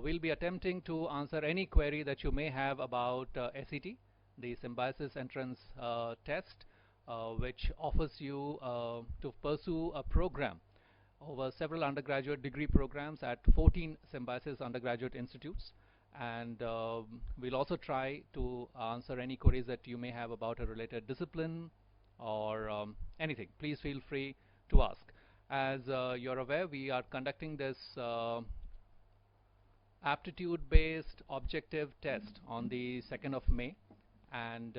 We'll be attempting to answer any query that you may have about SET, the Symbiosis entrance test, which offers you to pursue a program over several undergraduate degree programs at 14 Symbiosis undergraduate institutes. And we'll also try to answer any queries that you may have about a related discipline or anything. Please feel free to ask. As you're aware, we are conducting this aptitude-based objective test on the 2nd of May, and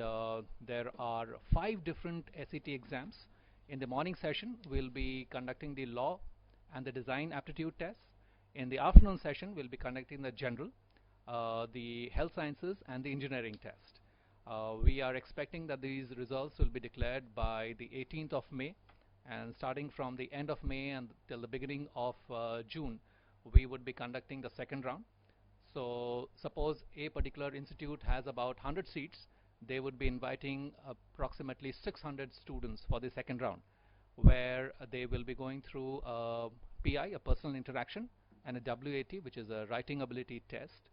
there are 5 different SET exams. In the morning session, we'll be conducting the law and the design aptitude tests. In the afternoon session, we'll be conducting the general, the health sciences, and the engineering test. We are expecting that these results will be declared by the 18th of May, and starting from the end of May until the beginning of June, we would be conducting the second round. So suppose a particular institute has about 100 seats, they would be inviting approximately 600 students for the second round, where they will be going through a PI, a personal interaction, and a WAT, which is a writing ability test.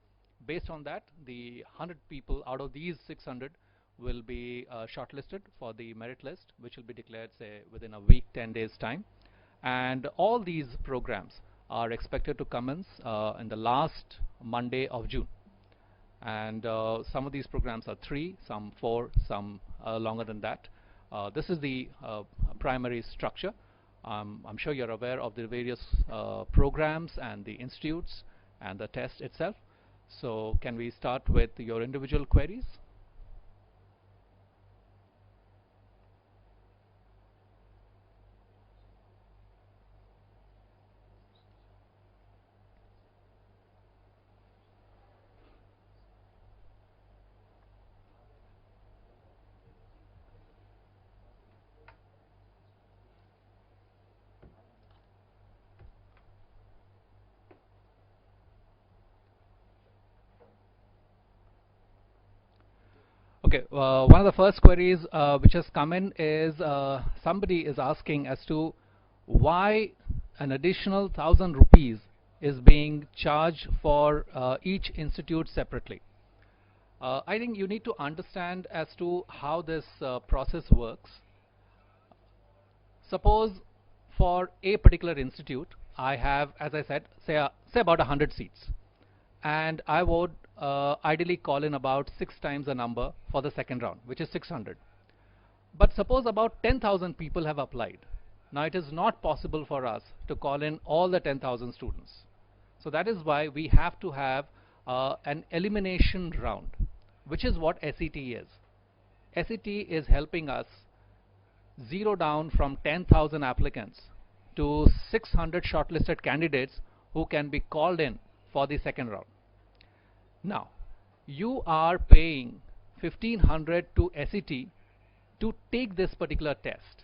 Based on that, the 100 people out of these 600 will be shortlisted for the merit list, which will be declared, say, within a week, 10 days time. And all these programs are expected to commence in the last Monday of June. And some of these programs are 3, some 4, some longer than that. This is the primary structure. I'm sure you're aware of the various programs and the institutes and the test itself. So can we start with your individual queries? Okay, one of the first queries which has come in is somebody is asking as to why an additional 1,000 rupees is being charged for each institute separately. I think you need to understand as to how this process works. Suppose for a particular institute, I have, as I said, say about 100 seats, and I would ideally call in about 6 times the number for the second round, which is 600. But suppose about 10,000 people have applied. Now it is not possible for us to call in all the 10,000 students. So that is why we have to have an elimination round, which is what SET is. SET is helping us zero down from 10,000 applicants to 600 shortlisted candidates who can be called in for the second round. Now, you are paying 1,500 to SET to take this particular test.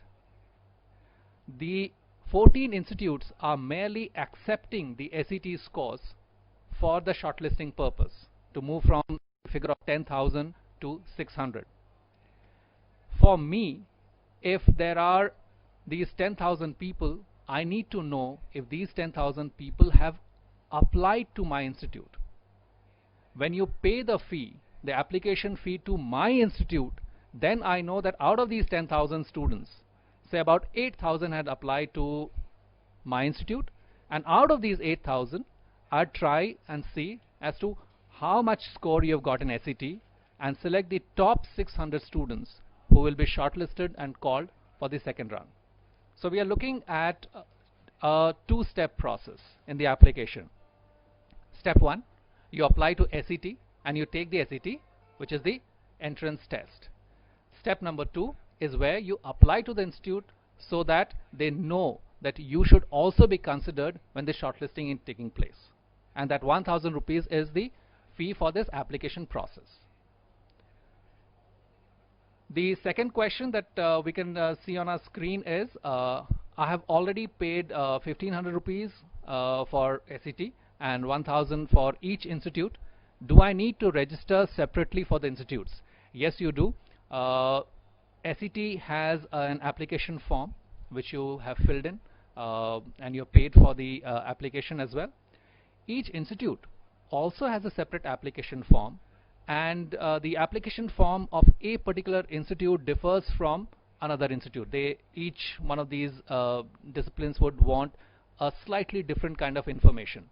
The 14 institutes are merely accepting the SET scores for the shortlisting purpose to move from a figure of 10,000 to 600. For me, if there are these 10,000 people, I need to know if these 10,000 people have applied to my institute. When you pay the fee, the application fee to my institute, then I know that out of these 10,000 students, say about 8,000 had applied to my institute, and out of these 8,000, I try and see as to how much score you have got in SET and select the top 600 students who will be shortlisted and called for the second round. So we are looking at a 2-step process in the application. Step 1, you apply to SET and you take the SET, which is the entrance test. Step number 2 is where you apply to the institute so that they know that you should also be considered when the shortlisting is taking place. And that 1,000 rupees is the fee for this application process. The second question that we can see on our screen is, I have already paid 1,500 rupees for SET and 1,000 for each institute. Do I need to register separately for the institutes? Yes, you do. SET has an application form which you have filled in and you paid for the application as well. Each institute also has a separate application form, and the application form of a particular institute differs from another institute. Each one of these disciplines would want a slightly different kind of information.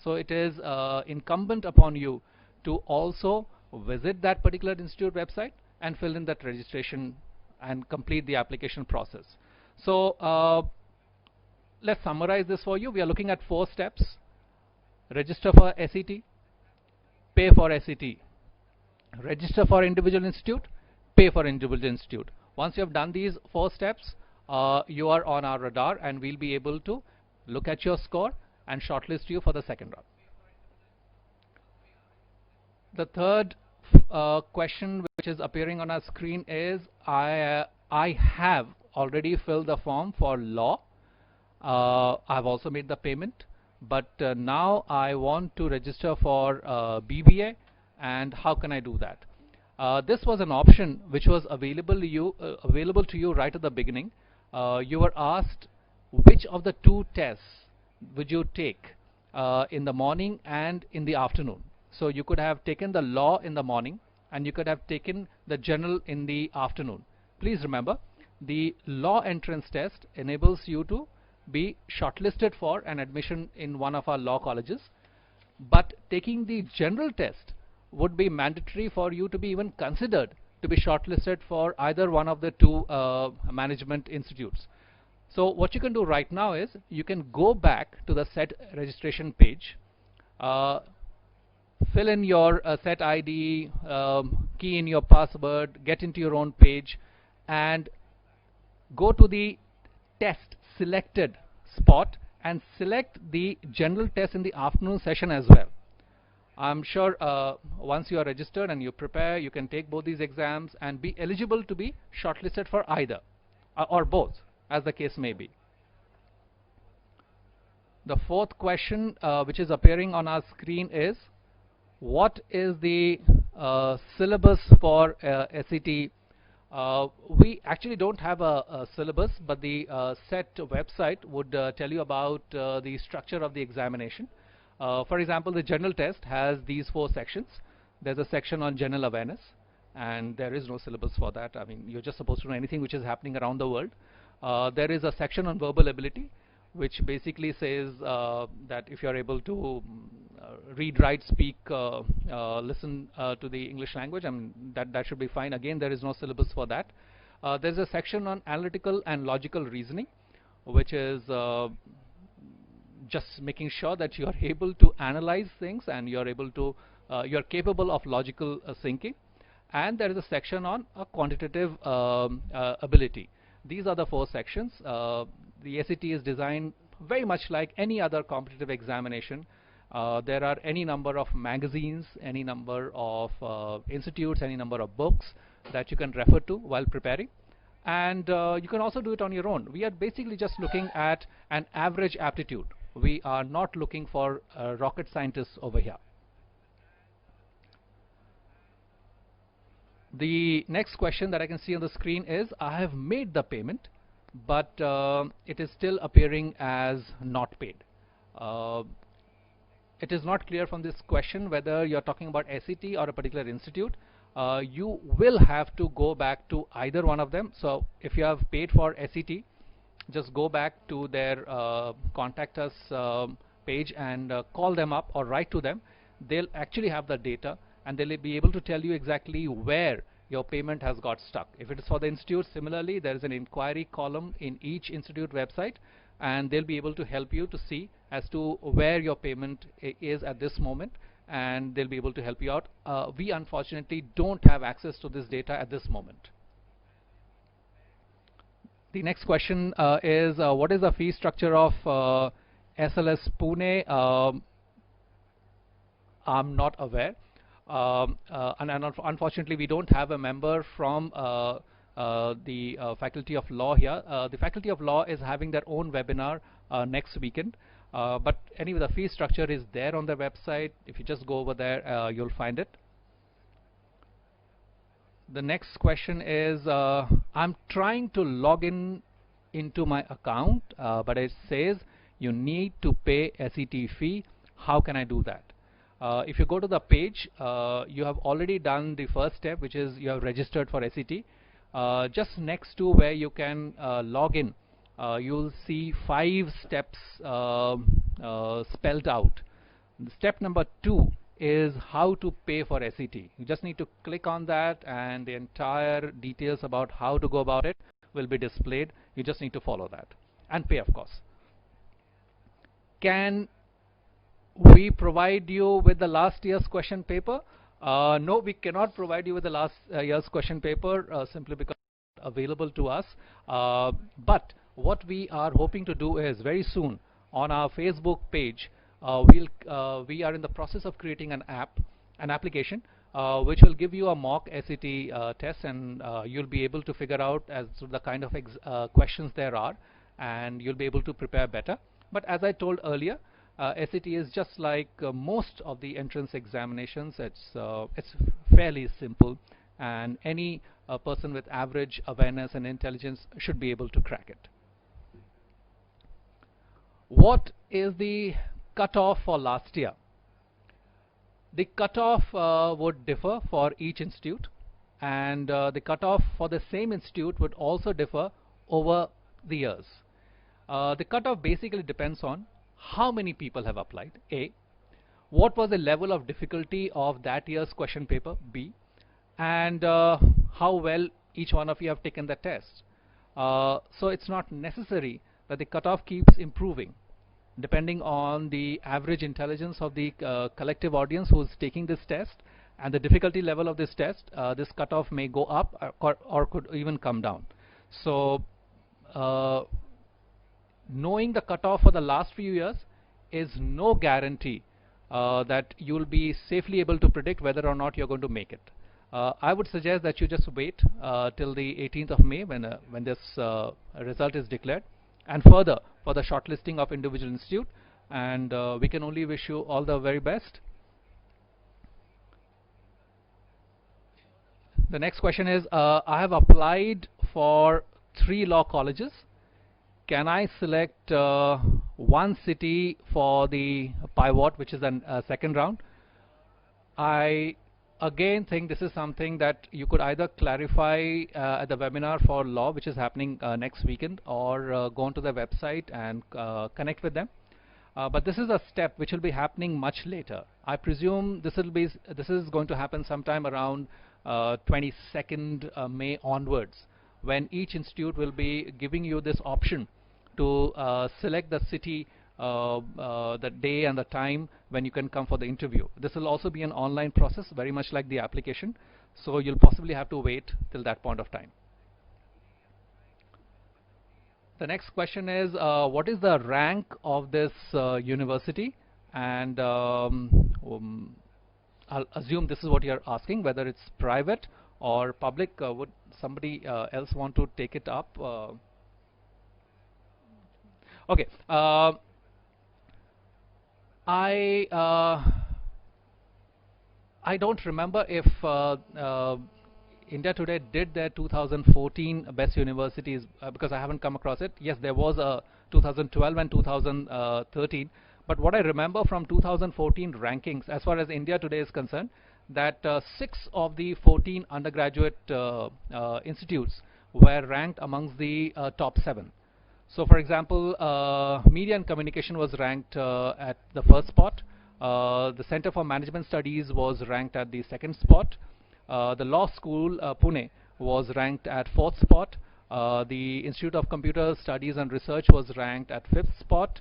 So it is incumbent upon you to also visit that particular institute website and fill in that registration and complete the application process. So let's summarize this for you. We are looking at 4 steps: register for SET, pay for SET, register for individual institute, pay for individual institute. Once you have done these 4 steps, you are on our radar, and we'll be able to look at your score and shortlist you for the second round. The third question which is appearing on our screen is, I have already filled the form for law. I've also made the payment, but now I want to register for BBA, and how can I do that? This was an option which was available to you right at the beginning. You were asked which of the 2 tests would you take in the morning and in the afternoon. So you could have taken the law in the morning, and you could have taken the general in the afternoon. Please remember, the law entrance test enables you to be shortlisted for an admission in one of our law colleges, but taking the general test would be mandatory for you to be even considered to be shortlisted for either one of the 2 management institutes. So what you can do right now is you can go back to the SET registration page, fill in your SET ID, key in your password, get into your own page, and go to the test selected spot and select the general test in the afternoon session as well. I'm sure once you are registered and you prepare, you can take both these exams and be eligible to be shortlisted for either or both, as the case may be. The 4th question which is appearing on our screen is, what is the syllabus for SET? We actually don't have a syllabus, but the SET website would tell you about the structure of the examination. For example, the general test has these 4 sections. There's a section on general awareness, and there is no syllabus for that. I mean, you're just supposed to know anything which is happening around the world. There is a section on verbal ability, which basically says that if you're able to read, write, speak, listen to the English language, that should be fine. Again, there is no syllabus for that. There's a section on analytical and logical reasoning, which is just making sure that you are able to analyze things and you're capable of logical thinking. And there is a section on quantitative ability. These are the 4 sections. The SET is designed very much like any other competitive examination. There are any number of magazines, any number of institutes, any number of books that you can refer to while preparing. And you can also do it on your own. We are basically just looking at an average aptitude. We are not looking for rocket scientists over here. The next question that I can see on the screen is, I have made the payment, but it is still appearing as not paid. It is not clear from this question whether you're talking about SET or a particular institute. You will have to go back to either one of them. So if you have paid for SET, just go back to their contact us page and call them up or write to them. They'll actually have the data, and they'll be able to tell you exactly where your payment has got stuck. If it is for the institute, similarly, there is an inquiry column in each institute website, and they'll be able to help you to see as to where your payment is at this moment, and they'll be able to help you out. We unfortunately don't have access to this data at this moment. The next question is, what is the fee structure of SLS Pune? I'm not aware. And unfortunately, we don't have a member from the Faculty of Law here. The Faculty of Law is having their own webinar next weekend. But anyway, the fee structure is there on the website. If you just go over there, you'll find it. The next question is, I'm trying to log into my account, but it says you need to pay SET fee. How can I do that? If you go to the page, you have already done the first step, which is you have registered for SET. Just next to where you can log in, you'll see 5 steps spelled out. Step number 2 is how to pay for SET. You just need to click on that, and the entire details about how to go about it will be displayed. You just need to follow that and pay, of course. Can we provide you with the last year's question paper? No, we cannot provide you with the last year's question paper simply because it's not available to us. But what we are hoping to do is very soon on our Facebook page, we are in the process of creating an application which will give you a mock SET test, and you'll be able to figure out as to the kind of questions there are, and you'll be able to prepare better. But as I told earlier, SET is just like most of the entrance examinations. It's fairly simple, and any person with average awareness and intelligence should be able to crack it. What is the cutoff for last year? The cutoff would differ for each institute, and the cutoff for the same institute would also differ over the years. The cutoff basically depends on how many people have applied, A, what was the level of difficulty of that year's question paper, B, and how well each one of you have taken the test. So it's not necessary that the cutoff keeps improving. Depending on the average intelligence of the collective audience who is taking this test and the difficulty level of this test, this cutoff may go up or could even come down. So knowing the cutoff for the last few years is no guarantee that you will be safely able to predict whether or not you're going to make it. I would suggest that you just wait till the 18th of May when this result is declared, and further for the shortlisting of individual institute, and we can only wish you all the very best. The next question is, I have applied for 3 law colleges. Can I select one city for the pivot, which is a second round? I again think this is something that you could either clarify at the webinar for law, which is happening next weekend, or go onto the website and connect with them. But this is a step which will be happening much later. I presume this is going to happen sometime around 22nd May onwards, when each institute will be giving you this option to select the city, the day and the time when you can come for the interview. This will also be an online process, very much like the application, so you'll possibly have to wait till that point of time. The next question is, what is the rank of this university? And I'll assume this is what you're asking, whether it's private or public. Would somebody else want to take it up? Okay. I don't remember if India Today did their 2014 best universities because I haven't come across it. Yes, there was a 2012 and 2013, but what I remember from 2014 rankings, as far as India Today is concerned, that 6 of the 14 undergraduate institutes were ranked amongst the top 7. So for example, Media and Communication was ranked at the first spot. The Center for Management Studies was ranked at the second spot. The Law School, Pune, was ranked at 4th spot. The Institute of Computer Studies and Research was ranked at 5th spot.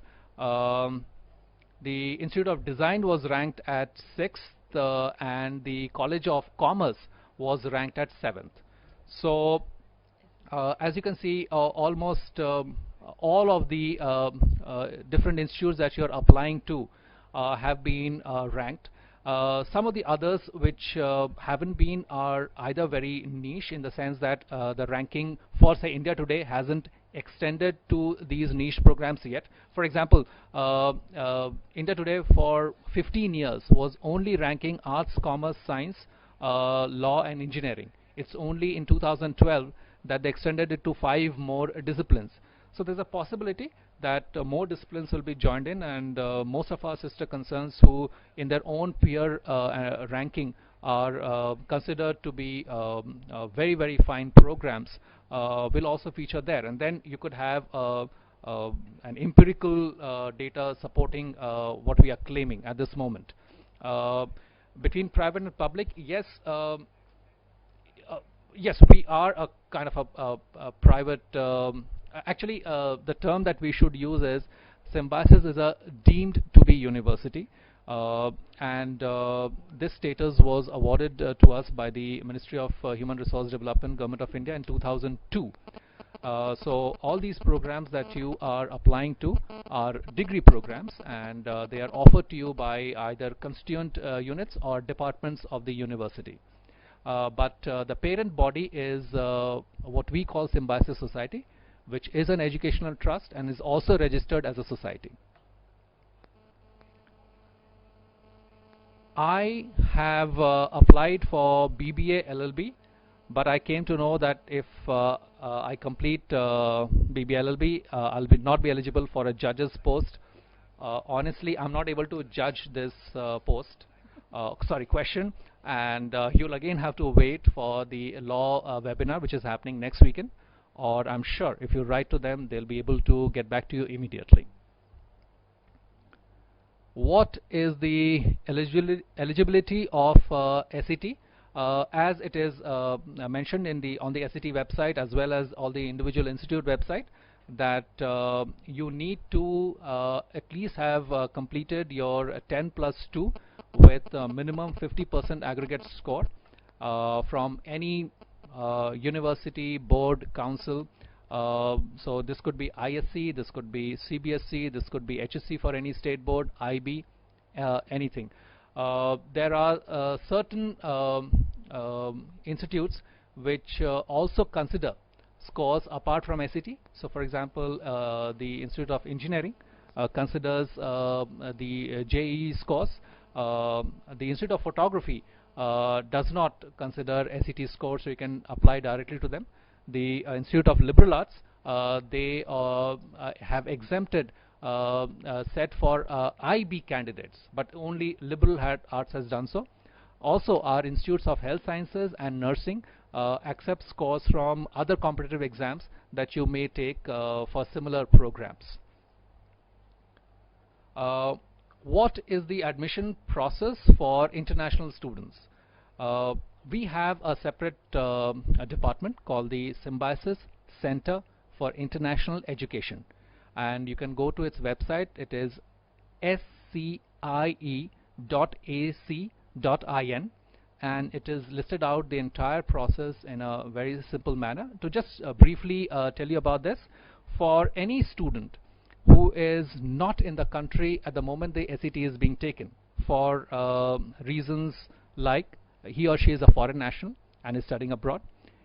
The Institute of Design was ranked at 6th, and the College of Commerce was ranked at 7th. So as you can see, almost all of the different institutes that you're applying to have been ranked. Some of the others which haven't been are either very niche, in the sense that the ranking for, say, India Today hasn't extended to these niche programs yet. For example, India Today for 15 years was only ranking arts, commerce, science, law and engineering. It's only in 2012 that they extended it to 5 more disciplines. So there's a possibility that more disciplines will be joined in, and most of our sister concerns who in their own peer ranking are considered to be very, very fine programs will also feature there. And then you could have an empirical data supporting what we are claiming at this moment. Between private and public, yes, yes, we are a kind of a private. Actually, the term that we should use is Symbiosis is a deemed to be university, and this status was awarded to us by the Ministry of Human Resource Development, Government of India in 2002. So all these programs that you are applying to are degree programs, and they are offered to you by either constituent units or departments of the university. But the parent body is what we call Symbiosis Society, which is an educational trust and is also registered as a society. I have applied for BBA LLB, but I came to know that if I complete BBA LLB, I'll not be eligible for a judge's post. Honestly, I'm not able to judge this question, and you'll again have to wait for the law webinar, which is happening next weekend, or I'm sure if you write to them, they'll be able to get back to you immediately. What is the eligibility of SET? As it is mentioned in on the SET website as well as all the individual institute website, that you need to at least have completed your 10+2 with minimum 50% aggregate score from any university, board, council. So this could be ISC, this could be CBSC, this could be HSC for any state board, IB, anything. There are certain institutes which also consider scores apart from SET. So for example, the Institute of Engineering considers the JEE scores. The Institute of Photography does not consider SET scores, so you can apply directly to them. The Institute of Liberal Arts, they have exempted set for IB candidates, but only liberal arts has done so. Also, our institutes of health sciences and nursing accept scores from other competitive exams that you may take for similar programs. What is the admission process for international students? We have a separate department called the Symbiosis Center for International Education, and you can go to its website. It is scie.ac.in, and it is listed out the entire process in a very simple manner. To just briefly tell you about this, for any student who is not in the country at the moment the SET is being taken, for reasons like he or she is a foreign national and is studying abroad,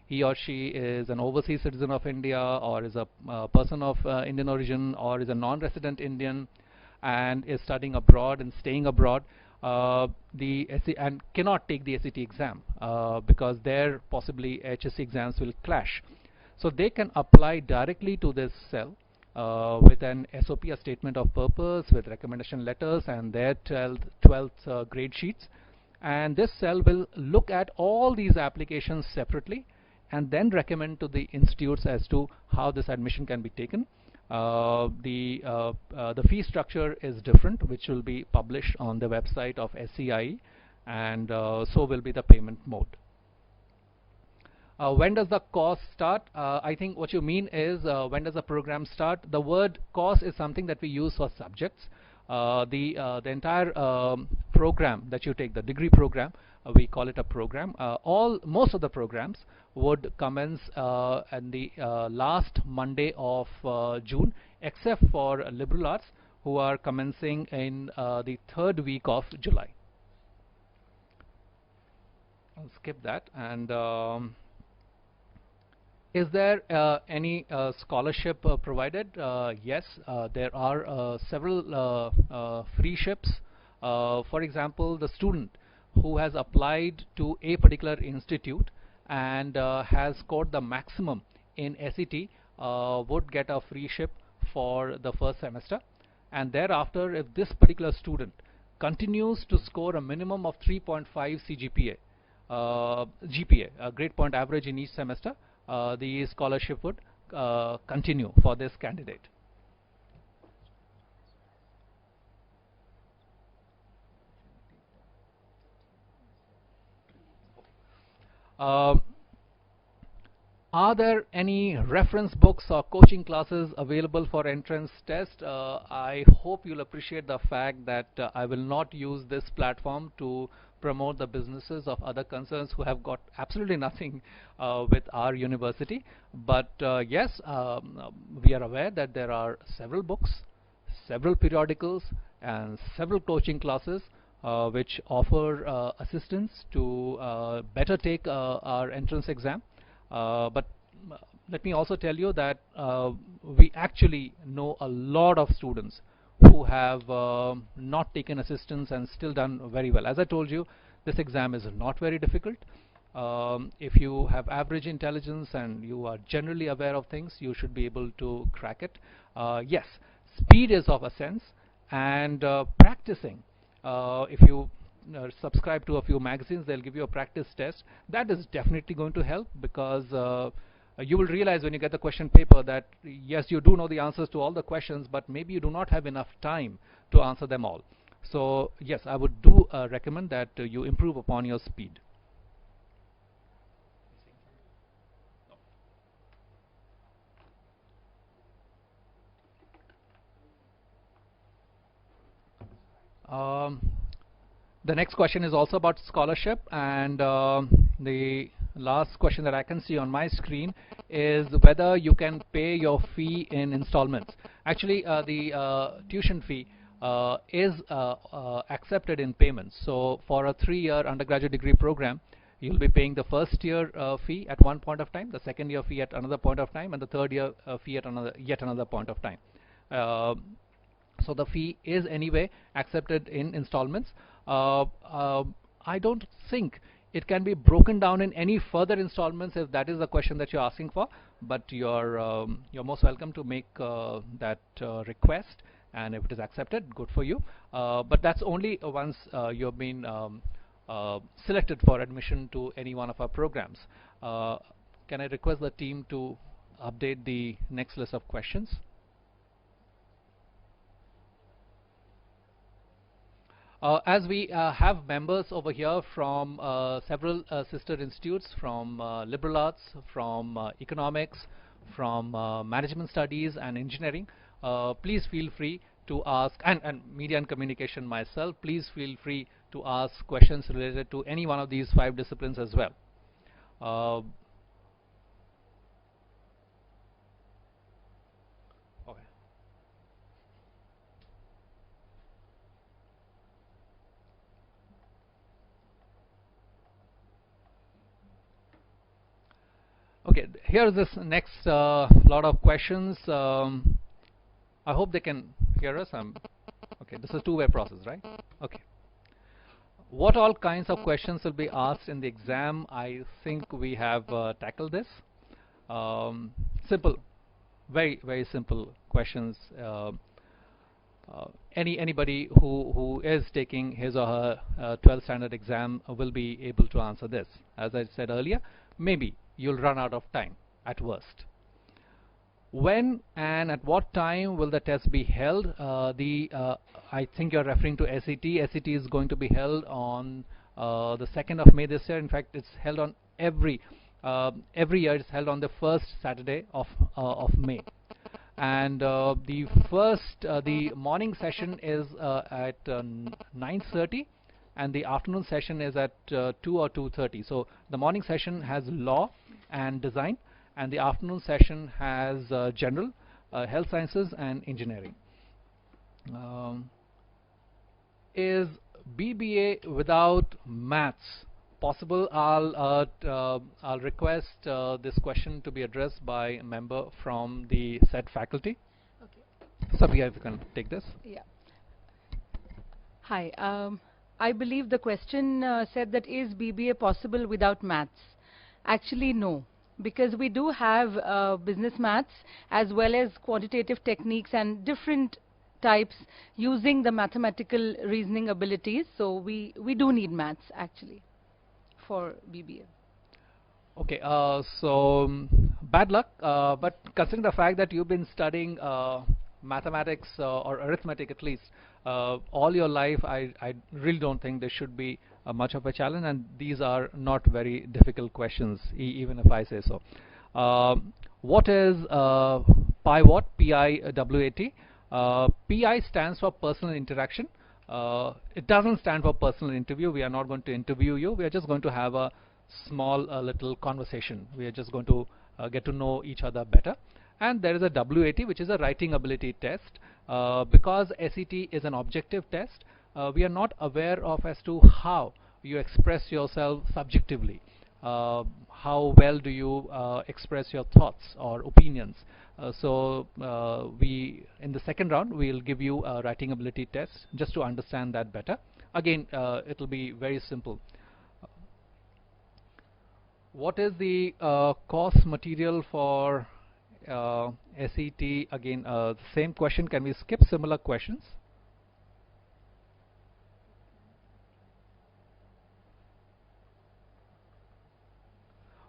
he or she is an overseas citizen of India, or is a person of Indian origin, or is a non-resident Indian and is studying abroad and staying abroad, and cannot take the SET exam because their possibly HSC exams will clash. So they can apply directly to this cell with an SOP, a statement of purpose, with recommendation letters and their 12th grade sheets. And this cell will look at all these applications separately and then recommend to the institutes as to how this admission can be taken. The fee structure is different, which will be published on the website of SCIE, and so will be the payment mode. When does the course start? I think what you mean is when does the program start? The word course is something that we use for subjects. The entire program that you take, the degree program, we call it a program. Most of the programs would commence at the last Monday of June, except for liberal arts, who are commencing in the 3rd week of July. I'll skip that. And is there any scholarship provided? Yes, there are several free ships. For example, the student who has applied to a particular institute and has scored the maximum in SET would get a free ship for the first semester, and thereafter if this particular student continues to score a minimum of 3.5 CGPA, GPA, a grade point average in each semester, the scholarship would continue for this candidate. Are there any reference books or coaching classes available for entrance test? I hope you'll appreciate the fact that I will not use this platform to promote the businesses of other concerns who have got absolutely nothing with our university. But yes, we are aware that there are several books, several periodicals, and several coaching classes which offer assistance to better take our entrance exam. But let me also tell you that we actually know a lot of students who have not taken assistance and still done very well. As I told you, this exam is not very difficult. If you have average intelligence and you are generally aware of things, you should be able to crack it. Yes, speed is of essence, and practicing. If you subscribe to a few magazines, they'll give you a practice test. That is definitely going to help, because you will realize when you get the question paper that yes, you do know the answers to all the questions, but maybe you do not have enough time to answer them all. So yes, I would do recommend that you improve upon your speed. The next question is also about scholarship, and the last question that I can see on my screen is whether you can pay your fee in installments. Actually, the tuition fee is accepted in payments. So for a 3-year undergraduate degree program, you'll be paying the first year fee at one point of time, the second year fee at another point of time, and the third year fee at yet another point of time. So the fee is anyway accepted in installments. I don't think it can be broken down in any further installments if that is the question that you're asking for, but you're most welcome to make that request, and if it is accepted, good for you. But that's only once you've been selected for admission to any one of our programs. Can I request the team to update the next list of questions? As we have members over here from several sister institutes, from liberal arts, from economics, from management studies and engineering, please feel free to ask, and media and communication myself, please feel free to ask questions related to any one of these 5 disciplines as well. Okay, here's this next lot of questions. I hope they can hear us. Okay, this is a 2-way process, right? Okay. What all kinds of questions will be asked in the exam? I think we have tackled this. Simple, very simple questions. Anybody who is taking his or her 12th standard exam will be able to answer this. As I said earlier, maybe you'll run out of time at worst. When and at what time will the test be held? I think you're referring to SET. SET is going to be held on the 2nd of May this year. In fact, it's held on every year. It's held on the first Saturday of May. And the morning session is at 9:30, and the afternoon session is at 2 or 2:30. So the morning session has law and design, and the afternoon session has general, health sciences and engineering. Is BBA without maths possible? I'll request this question to be addressed by a member from the said faculty. Okay. Sabia, if you can take this. Yeah. Hi. I believe the question said that is BBA possible without maths? Actually, no. because we do have business maths as well as quantitative techniques and different types using the mathematical reasoning abilities. So we do need maths actually for BBA. Okay, bad luck, but considering the fact that you've been studying mathematics or arithmetic at least all your life, I really don't think there should be much of a challenge, and these are not very difficult questions, even if I say so. What is PIWAT? P-I-W-A-T. PI stands for personal interaction. It doesn't stand for personal interview. We are not going to interview you. We are just going to have a small little conversation. We are just going to get to know each other better. And there is a WAT, which is a writing ability test. Because SET is an objective test, we are not aware of as to how you express yourself subjectively. How well do you express your thoughts or opinions? We in the second round we'll give you a writing ability test just to understand that better. Again, it'll be very simple. What is the course material for SET? Again, same question. Can we skip similar questions?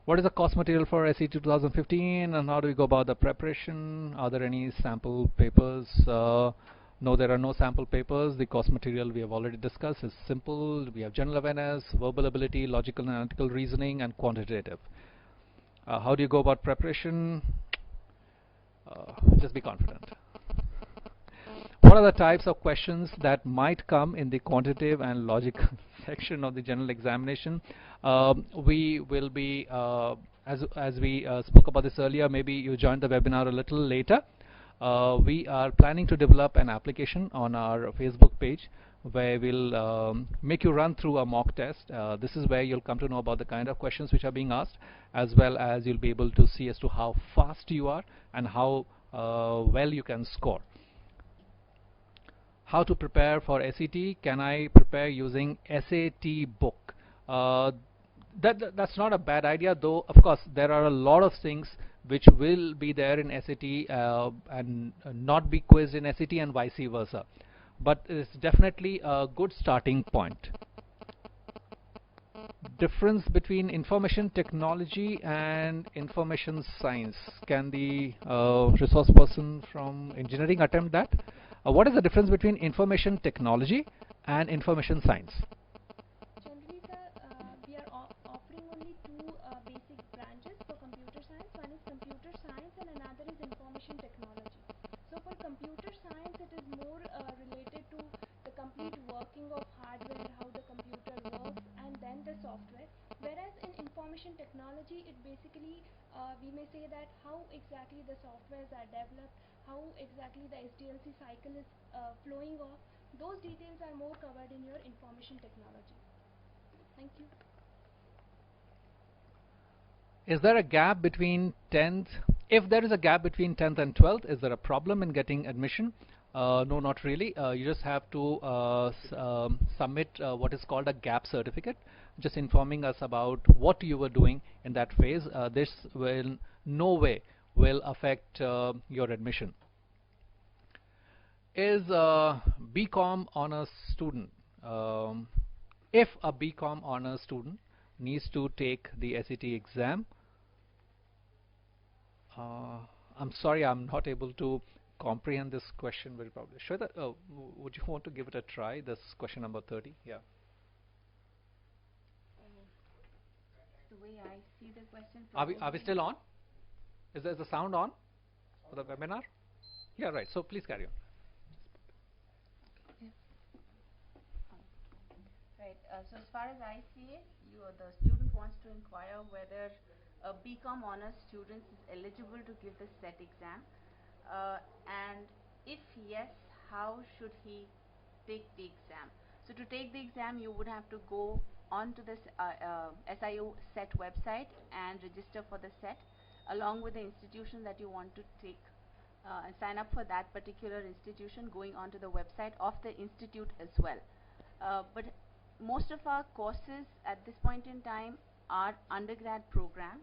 What is the course material for SET 2015, and how do we go about the preparation? Are there any sample papers? No, there are no sample papers. The course material we have already discussed is simple. We have general awareness, verbal ability, logical and analytical reasoning, and quantitative. How do you go about preparation? Just be confident. What are the types of questions that might come in the quantitative and logical section of the general examination? We will be, as we spoke about this earlier, maybe you joined the webinar a little later. We are planning to develop an application on our Facebook page where we'll make you run through a mock test. This is where you'll come to know about the kind of questions which are being asked, as well as you'll be able to see as to how fast you are and how well you can score. How to prepare for SET? Can I prepare using SAT book? That's not a bad idea, though. Of course, there are a lot of things which will be there in SAT and not be quizzed in SAT, and vice versa. But it's definitely a good starting point. Difference between information technology and information science. Can the resource person from engineering attempt that? What is the difference between information technology and information science? Generally, sir, we are offering only two basic branches for computer science. One is computer science and another is information technology. So for computer science, it is more related to the complete working of hardware, how the computer works, and then the software. Whereas in information technology, it basically, we may say that how exactly the softwares are developed, how exactly the SDLC cycle is flowing off. Those details are more covered in your information technology. Thank you. Is there a gap between 10th? If there is a gap between 10th and 12th, is there a problem in getting admission? No, not really. You just have to submit what is called a gap certificate, just informing us about what you were doing in that phase. This will no way will affect your admission. Is a BCom honors student, if a BCom honors student needs to take the SAT exam, I'm sorry, I'm not able to comprehend this question very probably. Shweta, would you want to give it a try? This question number 30. Yeah. The way I see the question. Are we still on? Is the sound on for the webinar? Yeah, right. So please carry on. Right. So as far as I see it, the student wants to inquire whether a BCom honors student is eligible to give the SET exam, and if yes, how should he take the exam? So to take the exam, you would have to go onto this SIO SET website and register for the SET, along with the institution that you want to take, and sign up for that particular institution, going onto the website of the institute as well. But most of our courses at this point in time are undergrad programs,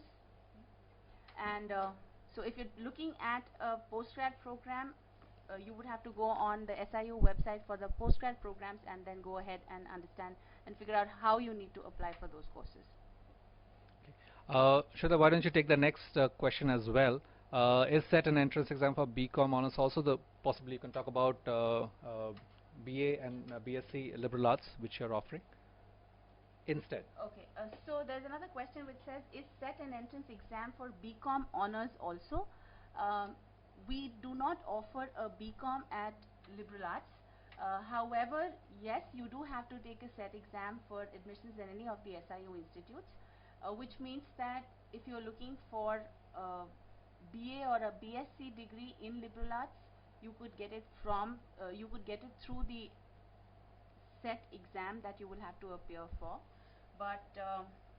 And so if you're looking at a postgrad program, you would have to go on the SIU website for the postgrad programs and then go ahead and understand and figure out how you need to apply for those courses. Shraddha, why don't you take the next question as well? Is set an entrance exam for BCom honors also? Possibly you can talk about BA and BSc Liberal Arts, which you're offering instead. Okay, so there's another question which says, is set an entrance exam for BCom honors also? We do not offer a BCom at Liberal Arts. However, yes, you do have to take a set exam for admissions in any of the SIU institutes, which means that if you're looking for a BA or a BSc degree in Liberal Arts, you could get it from, you could get it through the set exam that you will have to appear for. But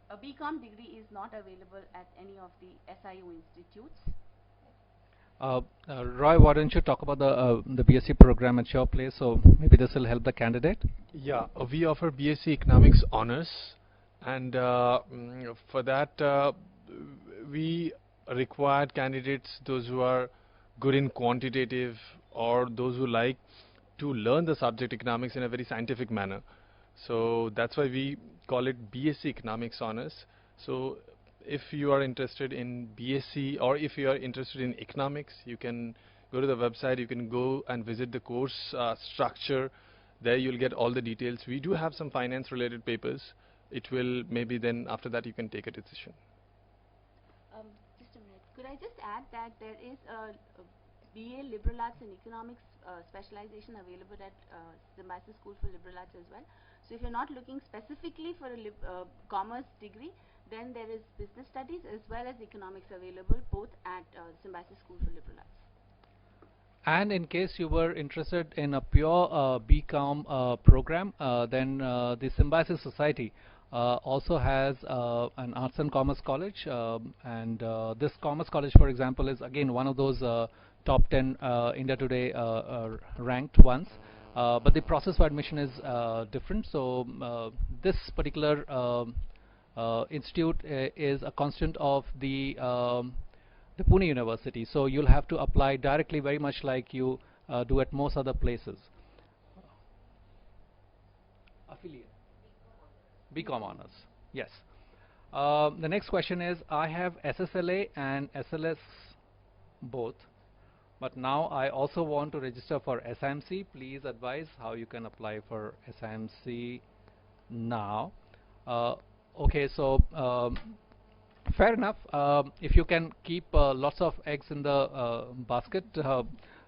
a BCom degree is not available at any of the SIU institutes. Roy, why don't you talk about the BSc program at your place? So maybe this will help the candidate. Yeah, we offer BSc Economics honors, and for that we require candidates, those who are good in quantitative or those who like to learn the subject economics in a very scientific manner. So that's why we call it BSc Economics honors. So if you are interested in BSc or if you are interested in economics, you can go to the website, you can go and visit the course structure. There you'll get all the details. We do have some finance related papers. It will maybe then after that you can take a decision. Just a minute. Could I just add that there is a BA Liberal Arts and Economics specialization available at Symbiosis School for Liberal Arts as well. So if you're not looking specifically for a commerce degree, then there is business studies as well as economics available both at Symbiosis School for Liberal Arts. And in case you were interested in a pure BCom program, then the Symbiosis Society also has an Arts and Commerce College, and this Commerce College, for example, is again one of those top 10 India Today ranked ones. But the process for admission is different. So this particular institute is a constituent of the Pune University. So you'll have to apply directly, very much like you do at most other places. Affiliate. BCom honors. Yes. The next question is, I have SSLA and SLS both, but now I also want to register for SIMC. Please advise how you can apply for SIMC now. Okay, so fair enough. If you can keep lots of eggs in the basket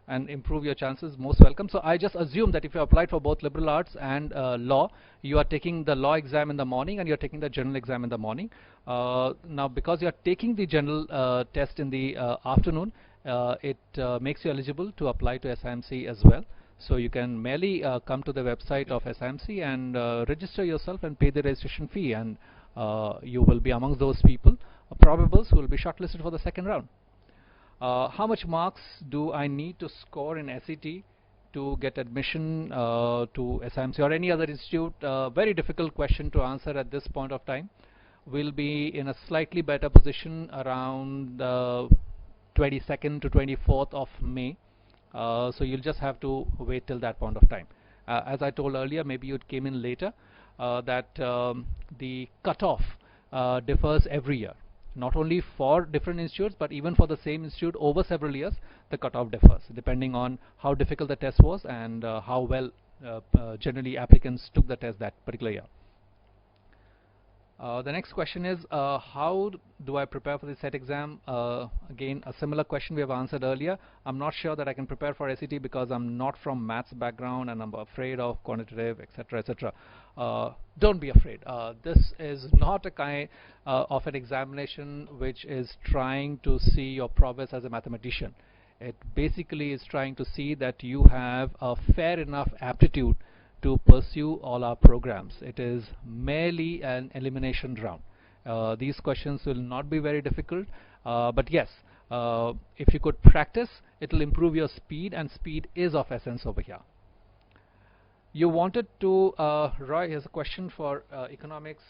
and improve your chances, most welcome. So I just assume that if you applied for both liberal arts and law, you are taking the law exam in the morning and you're taking the general exam in the morning. Now because you're taking the general test in the afternoon, it makes you eligible to apply to SIMC as well. So you can merely come to the website of SIMC and register yourself and pay the registration fee, and you will be among those people, probables, who will be shortlisted for the second round. How much marks do I need to score in SET to get admission to SIMC or any other institute? Very difficult question to answer at this point of time. We'll be in a slightly better position around 22nd to 24th of May. So you'll just have to wait till that point of time. As I told earlier, maybe you came in later, that the cutoff differs every year. Not only for different institutes, but even for the same institute over several years, the cutoff differs depending on how difficult the test was and how well generally applicants took the test that particular year. The next question is, how do I prepare for the SET exam? Again, a similar question we have answered earlier. I'm not sure that I can prepare for SET because I'm not from maths background and I'm afraid of quantitative, etc., etc. Don't be afraid. This is not a kind of an examination which is trying to see your prowess as a mathematician. It basically is trying to see that you have a fair enough aptitude to pursue all our programs. It is merely an elimination round. These questions will not be very difficult, but yes, if you could practice, it will improve your speed, and speed is of essence over here. You wanted to, Roy, here's a question for economics.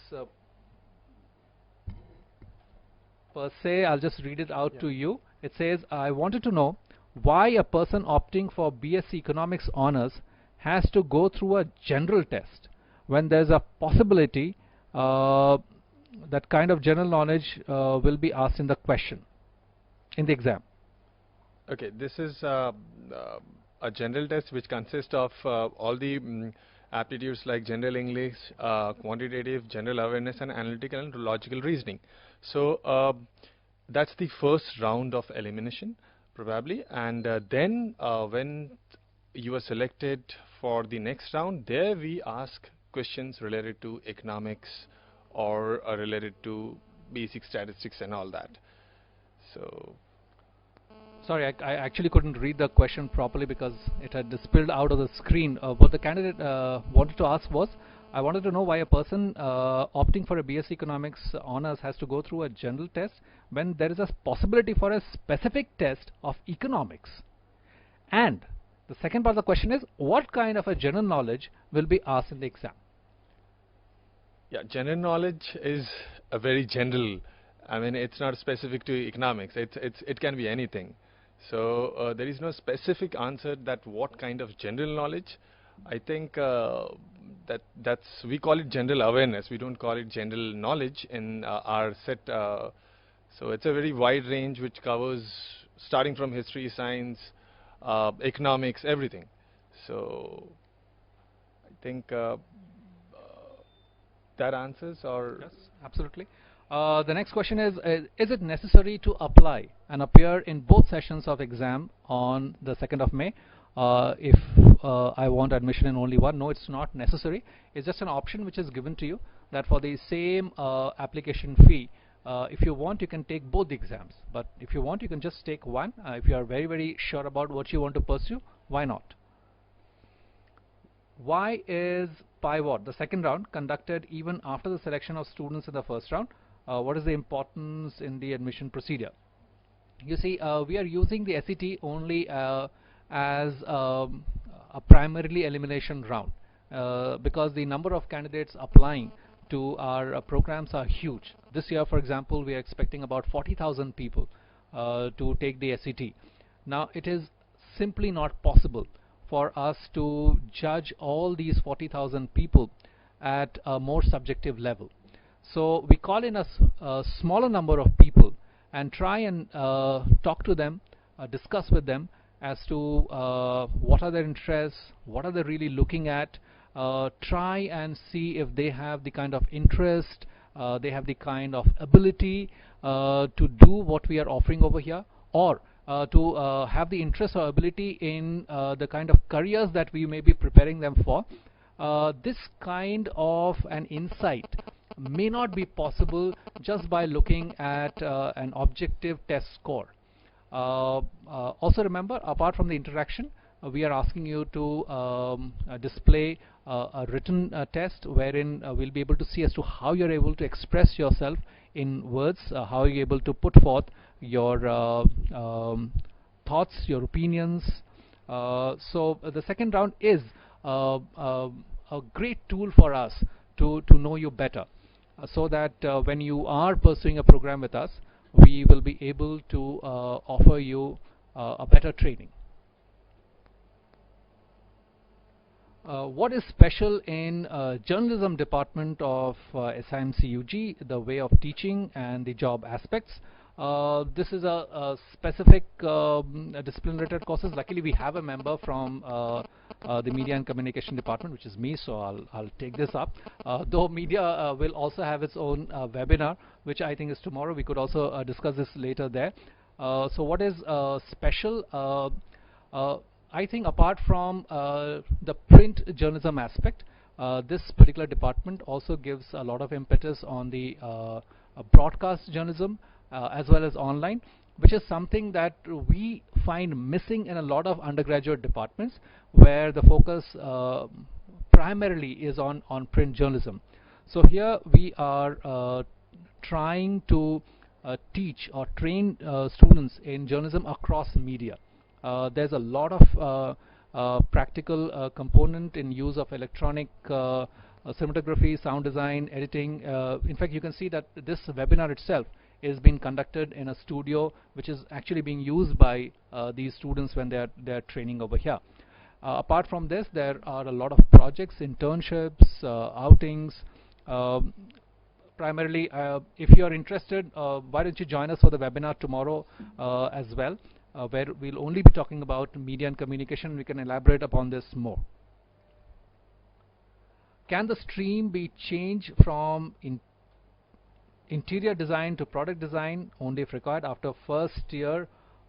per se. I'll just read it out to you. It says, I wanted to know why a person opting for BSc Economics honors has to go through a general test when there's a possibility that kind of general knowledge will be asked in the question, in the exam. Okay, this is a general test which consists of all the aptitudes like general English, quantitative, general awareness, and analytical and logical reasoning. So that's the first round of elimination probably, and then when you are selected for the next round, there we ask questions related to economics or related to basic statistics and all that. So sorry, I actually couldn't read the question properly because it had spilled out of the screen. What the candidate wanted to ask was, I wanted to know why a person opting for a BSc Economics honors has to go through a general test when there is a possibility for a specific test of economics. And the second part of the question is, what kind of a general knowledge will be asked in the exam? yeah, general knowledge is a very general. I mean, it's not specific to economics. It can be anything. So there is no specific answer that what kind of general knowledge. I think that's we call it general awareness. We don't call it general knowledge in our set. So it's a very wide range which covers starting from history, science, economics, everything. So I think that answers, or yes, absolutely. The next question is it necessary to apply and appear in both sessions of exam on the 2nd of May if I want admission in only one? No, it's not necessary. It's just an option which is given to you, that for the same application fee, if you want, you can take both the exams. But if you want, you can just take one. If you are very, very sure about what you want to pursue, why not? Why is pivot, the second round, conducted even after the selection of students in the first round? What is the importance in the admission procedure? You see, we are using the SET only as a primarily elimination round because the number of candidates applying to our programs are huge. This year, for example, we are expecting about 40,000 people to take the SET. Now, it is simply not possible for us to judge all these 40,000 people at a more subjective level. So we call in a smaller number of people and try and talk to them, discuss with them as to what are their interests, what are they really looking at, try and see if they have the kind of interest, they have the kind of ability to do what we are offering over here, or to have the interest or ability in the kind of careers that we may be preparing them for. This kind of an insight may not be possible just by looking at an objective test score. Also remember, apart from the interaction, we are asking you to display a written test wherein we'll be able to see as to how you're able to express yourself in words, how you're able to put forth your thoughts, your opinions. So the second round is a great tool for us to know you better, so that when you are pursuing a program with us, we will be able to offer you a better training. What is special in journalism department of SIMCUG, the way of teaching and the job aspects? This is a specific discipline-related courses. Luckily, we have a member from the Media and Communication Department, which is me, so I'll take this up. Though media will also have its own webinar, which I think is tomorrow. We could also discuss this later there. So what is special? I think apart from the print journalism aspect, this particular department also gives a lot of impetus on the broadcast journalism as well as online, which is something that we find missing in a lot of undergraduate departments, where the focus primarily is on print journalism. So here we are trying to teach or train students in journalism across media. There's a lot of practical component in use of electronic cinematography, sound design, editing. In fact, you can see that this webinar itself is being conducted in a studio which is actually being used by these students when they're training over here. Apart from this, there are a lot of projects, internships, outings. Primarily, if you are interested, why don't you join us for the webinar tomorrow as well, where we'll only be talking about media and communication. We can elaborate upon this more. Can the stream be changed from interior design to product design only if required after first year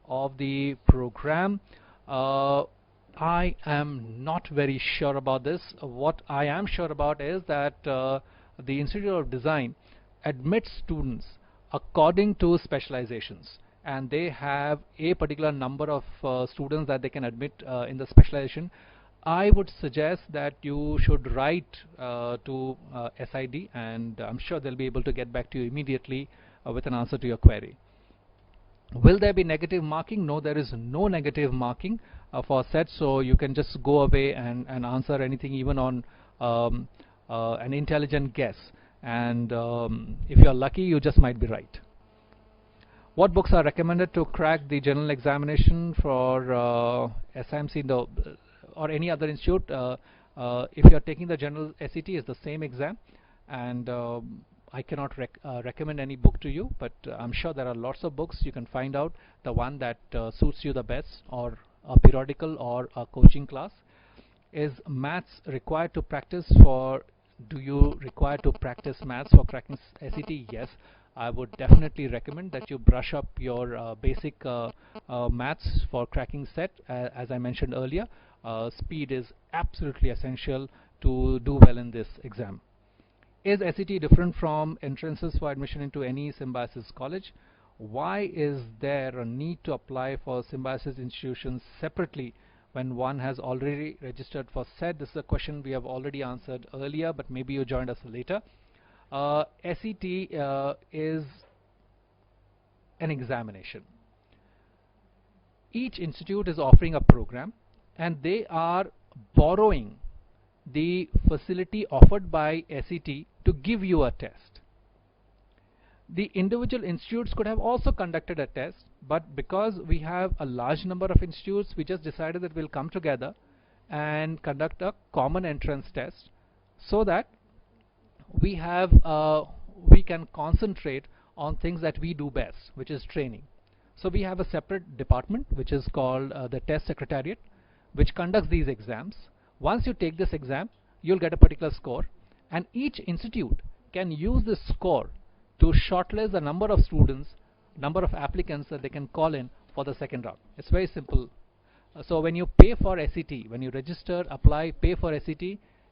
of the program? I am not very sure about this. What I am sure about is that the Institute of Design admits students according to specializations, and they have a particular number of students that they can admit in the specialization. I would suggest that you should write to SID, and I'm sure they'll be able to get back to you immediately with an answer to your query. Will there be negative marking? No, there is no negative marking for set, so you can just go away and answer anything, even on an intelligent guess, and if you're lucky, you just might be right. What books are recommended to crack the general examination for SIMC or any other institute? If you're taking the general SET, is the same exam, and I cannot recommend any book to you, but I'm sure there are lots of books. You can find out the one that suits you the best, or a periodical or a coaching class. Is maths required to practice for? Do you require to practice maths for cracking SET? Yes, I would definitely recommend that you brush up your basic maths for cracking set. As I mentioned earlier, speed is absolutely essential to do well in this exam. Is SET different from entrances for admission into any Symbiosis college? Why is there a need to apply for Symbiosis institutions separately when one has already registered for SET? This is a question we have already answered earlier, but maybe you joined us later. SET is an examination. Each institute is offering a program, and they are borrowing the facility offered by SET to give you a test. The individual institutes could have also conducted a test, but because we have a large number of institutes, we just decided that we'll come together and conduct a common entrance test, so that we can concentrate on things that we do best, which is training. So we have a separate department which is called the Test Secretariat, which conducts these exams. Once you take this exam, you'll get a particular score, and each institute can use this score to shortlist the number of students, number of applicants that they can call in for the second round. It's very simple. So when you pay for SET, when you register, apply, pay for SET,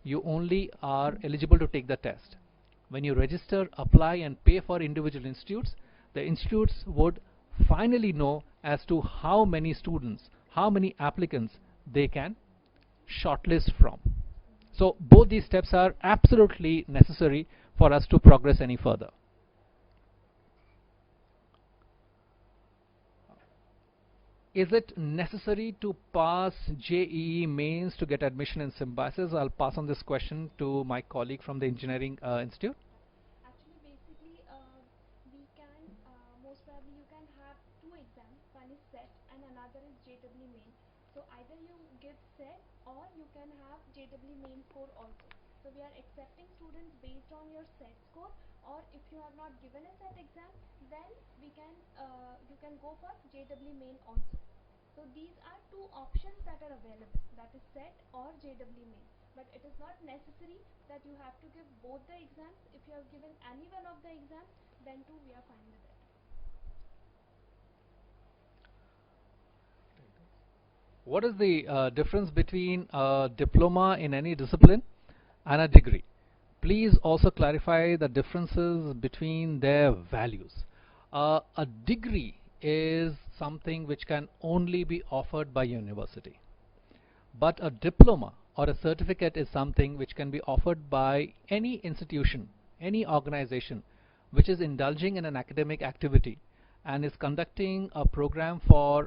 you only are eligible to take the test. When you register, apply, and pay for individual institutes, the institutes would finally know as to how many students, how many applicants they can shortlist from. So both these steps are absolutely necessary for us to progress any further. Is it necessary to pass JEE mains to get admission in Symbiosis? I'll pass on this question to my colleague from the Engineering Institute. Actually, basically, we can, most probably you can have two exams. One is SET and another is JEE main. So either you give SET or you can have JEE main score also. So we are accepting students based on your SET score, or if you have not given a SET exam, then we can you can go for JEE main also. So these are two options that are available, that is SET or JEE main. But it is not necessary that you have to give both the exams. If you have given any one of the exams, then too we are fine with it. What is the difference between a diploma in any discipline and a degree? Please also clarify the differences between their values. A degree is something which can only be offered by university, but a diploma or a certificate is something which can be offered by any institution, any organization which is indulging in an academic activity and is conducting a program for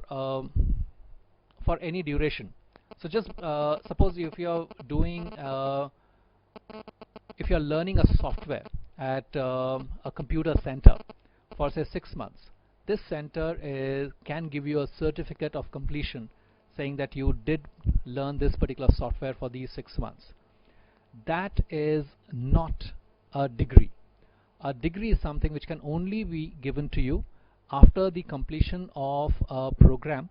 any duration. So just suppose if you're doing if you're learning a software at a computer center for say 6 months, this center can give you a certificate of completion saying that you did learn this particular software for these 6 months. That is not a degree. A degree is something which can only be given to you after the completion of a program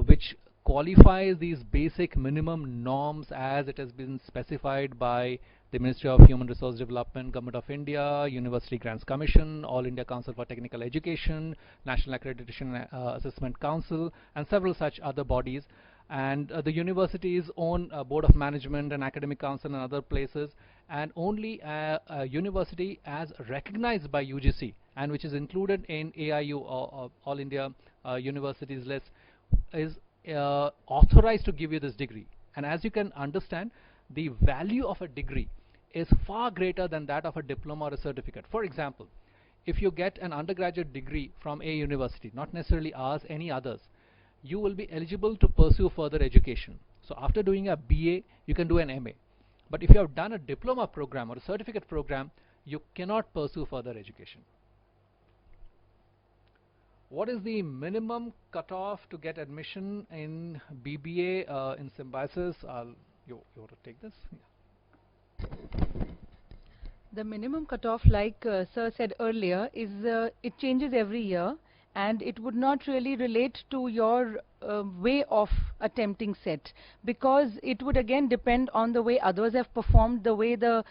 which qualifies these basic minimum norms as it has been specified by the Ministry of Human Resource Development, Government of India, University Grants Commission, All India Council for Technical Education, National Accreditation Assessment Council, and several such other bodies, and the university's own Board of Management and Academic Council and other places, and only a university as recognized by UGC and which is included in AIU, All India Universities list, is authorized to give you this degree. And as you can understand, the value of a degree is far greater than that of a diploma or a certificate. For example, if you get an undergraduate degree from a university, not necessarily ours, any others, you will be eligible to pursue further education. So after doing a BA, you can do an MA. But if you have done a diploma program or a certificate program, you cannot pursue further education. What is the minimum cutoff to get admission in BBA in Symbiosis? You want to take this? Yeah. The minimum cutoff, like Sir said earlier, is it changes every year, and it would not really relate to your way of attempting set, because it would again depend on the way others have performed, the way the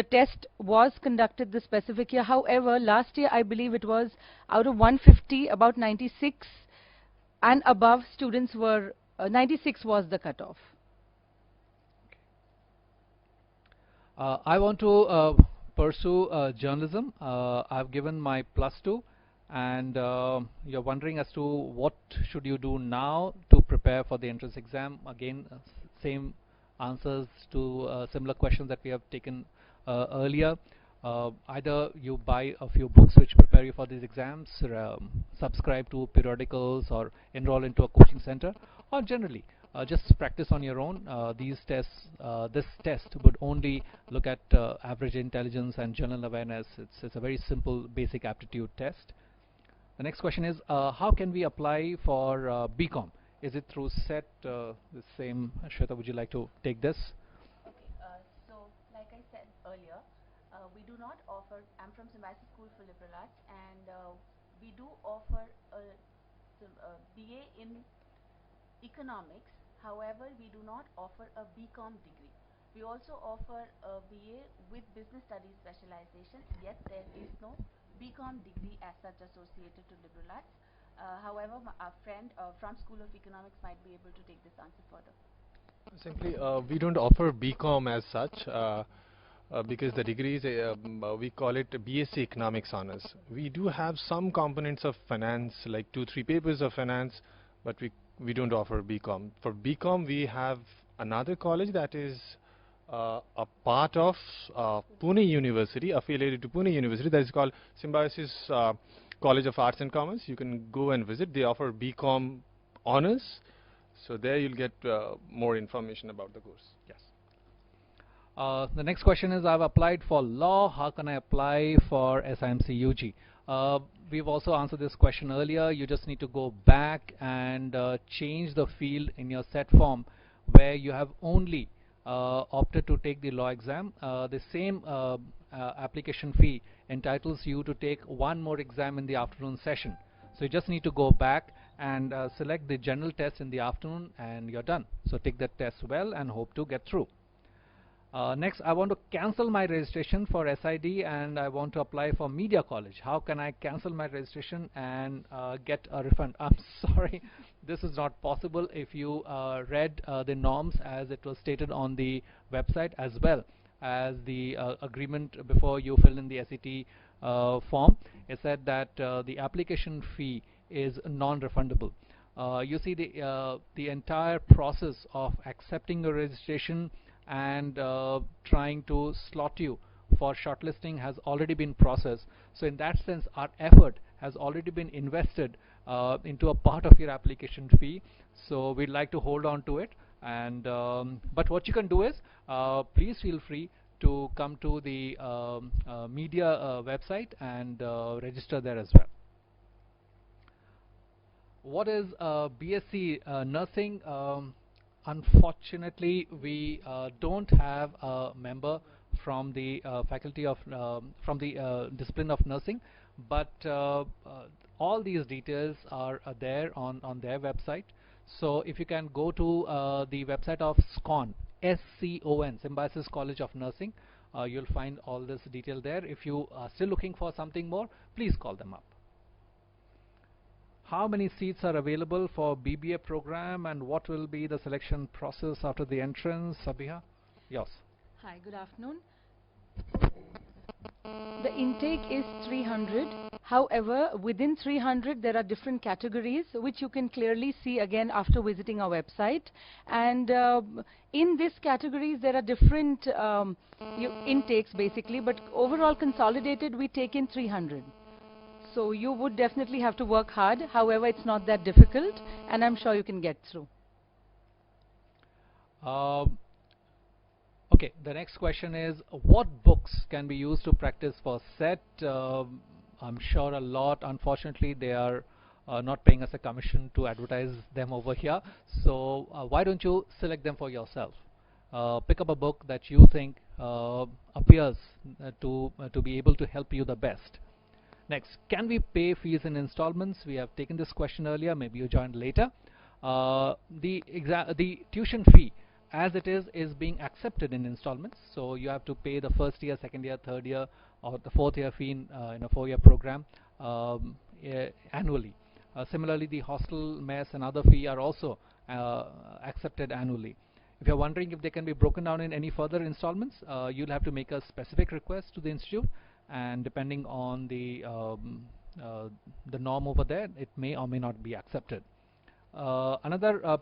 test was conducted the specific year. However, last year I believe it was out of 150, about 96 and above students were, 96 was the cutoff. I want to pursue journalism. I've given my +2, and you're wondering as to what should you do now to prepare for the entrance exam. Again, same answers to similar questions that we have taken earlier. Either you buy a few books which prepare you for these exams, subscribe to periodicals, or enroll into a coaching center, or generally just practice on your own. These tests, this test would only look at average intelligence and general awareness. It's a very simple basic aptitude test. The next question is, how can we apply for BCom? Is it through SET? The same, Shweta, would you like to take this? Okay, so like I said earlier, we do not offer, I'm from Symbiosis School for Liberal Arts, and we do offer a BA in Economics. However, we do not offer a BCom degree. We also offer a BA with Business Studies specialization, yet there is no BCom degree as such associated to liberal arts. However, our friend from School of Economics might be able to take this answer further. Simply, we don't offer BCom as such because the degrees, we call it BSC Economics Honors. We do have some components of finance, like 2-3 papers of finance, but we don't offer BCom. For BCom, we have another college that is a part of Pune University, affiliated to Pune University, that is called Symbiosis College of Arts and Commerce. You can go and visit. They offer BCom honors, so there you'll get more information about the course. Yes. The next question is, I've applied for law. How can I apply for SIMC UG? We've also answered this question earlier. You just need to go back and change the field in your set form where you have only opted to take the law exam. The same application fee entitles you to take one more exam in the afternoon session. So you just need to go back and select the general test in the afternoon, and you're done. So take that test well and hope to get through. Next, I want to cancel my registration for SID, and I want to apply for Media College. How can I cancel my registration and get a refund? I'm sorry, this is not possible. If you read the norms as it was stated on the website, as well as the agreement before you fill in the SET form, it said that the application fee is non-refundable. You see, the entire process of accepting your registration and trying to slot you for shortlisting has already been processed. So in that sense, our effort has already been invested into a part of your application fee. So we'd like to hold on to it. And but what you can do is, please feel free to come to the media website and register there as well. What is BSc Nursing? Unfortunately, we don't have a member from the faculty of from the discipline of nursing, but all these details are there on their website. So if you can go to the website of SCON, SCON, Symbiosis College of Nursing, you'll find all this detail there. If you are still looking for something more, please call them up. How many seats are available for BBA program, and what will be the selection process after the entrance? Sabiha? Yes. Hi, good afternoon. The intake is 300. However, within 300 there are different categories which you can clearly see again after visiting our website. And in these categories there are different intakes basically, but overall consolidated we take in 300. So you would definitely have to work hard. However, it's not that difficult, and I'm sure you can get through. Okay, the next question is, what books can be used to practice for SET? I'm sure a lot, unfortunately, they are not paying us a commission to advertise them over here. So why don't you select them for yourself? Pick up a book that you think appears to be able to help you the best. Next, can we pay fees in installments? We have taken this question earlier, maybe you joined later. The tuition fee as it is being accepted in installments, so you have to pay the first year, second year, third year, or the fourth year fee in a 4-year program annually. Similarly, the hostel, mess and other fee are also accepted annually. If you're wondering if they can be broken down in any further installments, you'll have to make a specific request to the institute, and depending on the norm over there, it may or may not be accepted. Another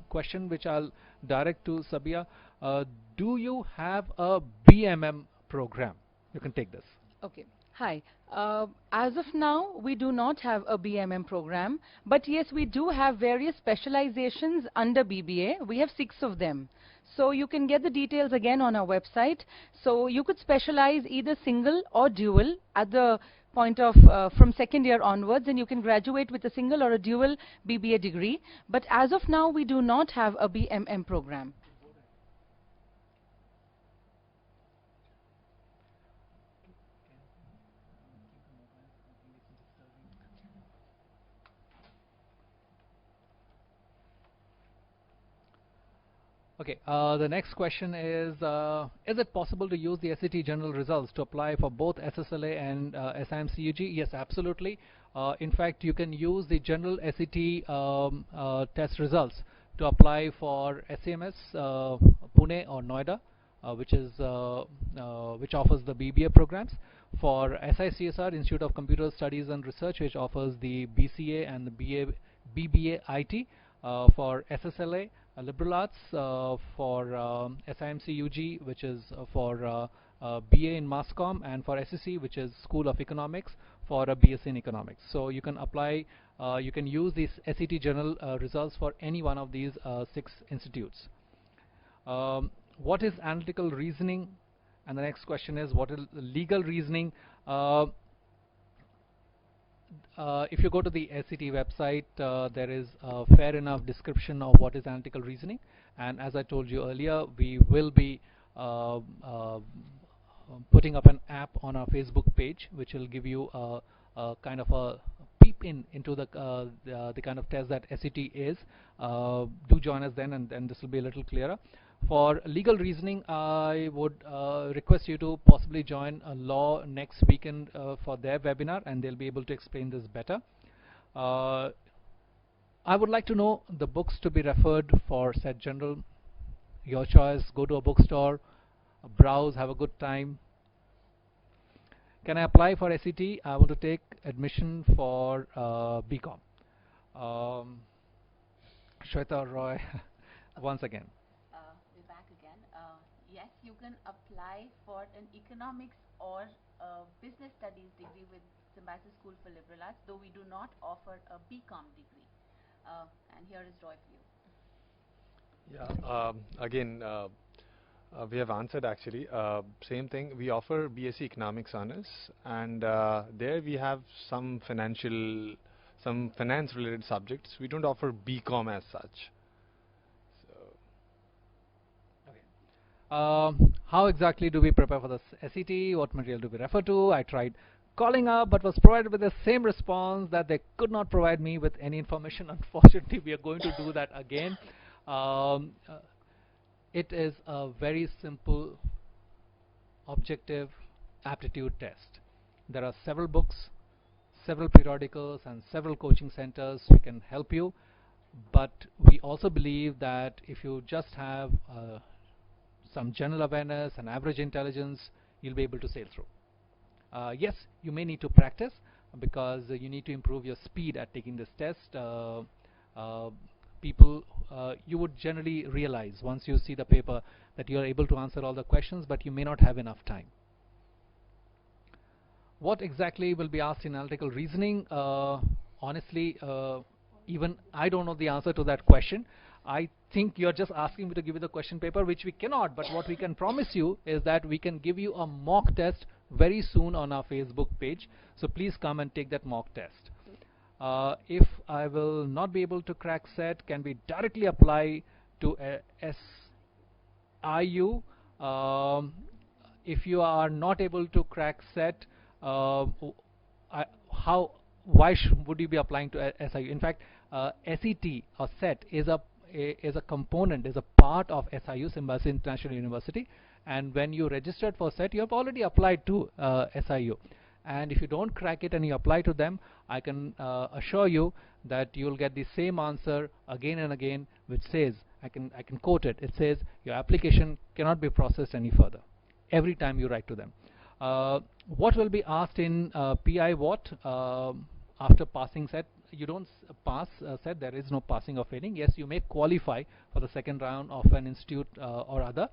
question which I'll direct to Sabia, do you have a BMM program? You can take this. Okay. Hi. As of now, we do not have a BMM program, but yes, we do have various specializations under BBA. We have 6 of them. So you can get the details again on our website. So you could specialize either single or dual at the point of from second year onwards, and you can graduate with a single or a dual BBA degree. But as of now, we do not have a BMM program. Okay, the next question is it possible to use the SAT general results to apply for both SSLA and SIMCUG? Yes, absolutely. In fact, you can use the general SAT test results to apply for SAMS, Pune or Noida, which offers the BBA programs. For SICSR, Institute of Computer Studies and Research, which offers the BCA and the BBA IT. For SSLA, liberal arts, for SIMCUG, which is for BA in Mass Comm, and for SEC, which is School of Economics, for a BSc in Economics. So you can apply, you can use these SAT general results for any one of these 6 institutes. What is analytical reasoning? And the next question is, what is legal reasoning? If you go to the SAT website, there is a fair enough description of what is analytical reasoning, and as I told you earlier, we will be putting up an app on our Facebook page, which will give you a kind of a peep into the kind of test that SAT is. Do join us then, and then this will be a little clearer. For legal reasoning, I would request you to possibly join a law next weekend for their webinar, and they'll be able to explain this better. I would like to know the books to be referred for SET General. Your choice. Go to a bookstore, browse, have a good time. Can I apply for SET? I want to take admission for BCom. Shweta Roy, once again. We're back again. Yes, you can apply for an economics or business studies degree with Symbiosis School for Liberal Arts, though we do not offer a BCom degree. And here is Roy for you. Yeah, again, We have answered actually. Same thing. We offer BSc Economics honors, and there we have some finance-related subjects. We don't offer BCom as such. How exactly do we prepare for the SET? What material do we refer to? I tried calling up but was provided with the same response that they could not provide me with any information. Unfortunately, we are going to do that again. It is a very simple objective aptitude test. There are several books, several periodicals and several coaching centers who can help you, but we also believe that if you just have some general awareness and average intelligence, you'll be able to sail through. Yes, you may need to practice because you need to improve your speed at taking this test. You would generally realize once you see the paper that you are able to answer all the questions, but you may not have enough time. What exactly will be asked in analytical reasoning? Honestly, even I don't know the answer to that question. I think you're just asking me to give you the question paper, which we cannot, but what we can promise you is that we can give you a mock test very soon on our Facebook page. So please come and take that mock test. If I will not be able to crack SET, can we directly apply to SIU? If you are not able to crack SET, why would you be applying to SIU? In fact, SET or SET is a component, is a part of SIU, Symbiosis International University, and when you registered for SET, you have already applied to SIU. And if you don't crack it and you apply to them, I can assure you that you'll get the same answer again and again, which says, I can quote it, it says, your application cannot be processed any further, every time you write to them. What will be asked in PI what after passing SET? You don't pass SET, there is no passing or failing. Yes, you may qualify for the second round of an institute or other.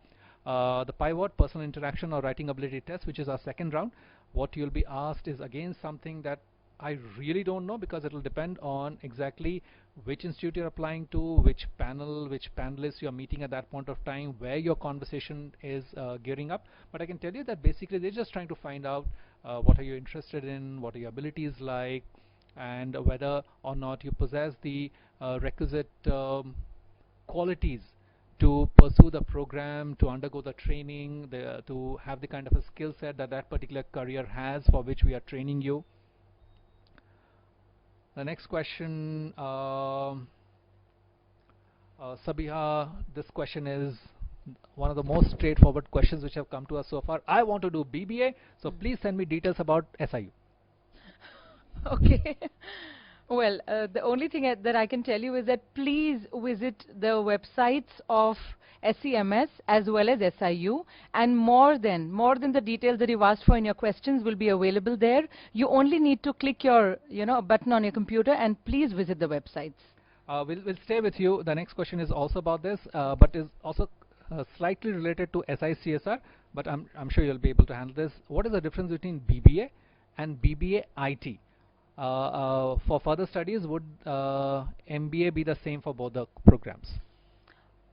The PIVOT, personal interaction or writing ability test, which is our second round. What you'll be asked is again something that I really don't know, because it will depend on exactly which institute you're applying to, which panel, which panelists you're meeting at that point of time, where your conversation is gearing up. But I can tell you that basically they're just trying to find out what are you interested in, what are your abilities like, and whether or not you possess the requisite qualities to pursue the program, to undergo the training, to have the kind of a skill set that that particular career has for which we are training you. The next question, Sabiha, this question is one of the most straightforward questions which have come to us so far. I want to do BBA, so please send me details about SIU. Okay. Well, the only thing that I can tell you is that please visit the websites of SEMS as well as SIU, and more than the details that you've asked for in your questions will be available there. You only need to click your button on your computer, and please visit the websites. We'll stay with you. The next question is also about this, but is also slightly related to SICSR, but I'm sure you'll be able to handle this. What is the difference between BBA and BBA IT? For further studies, would MBA be the same for both the programs?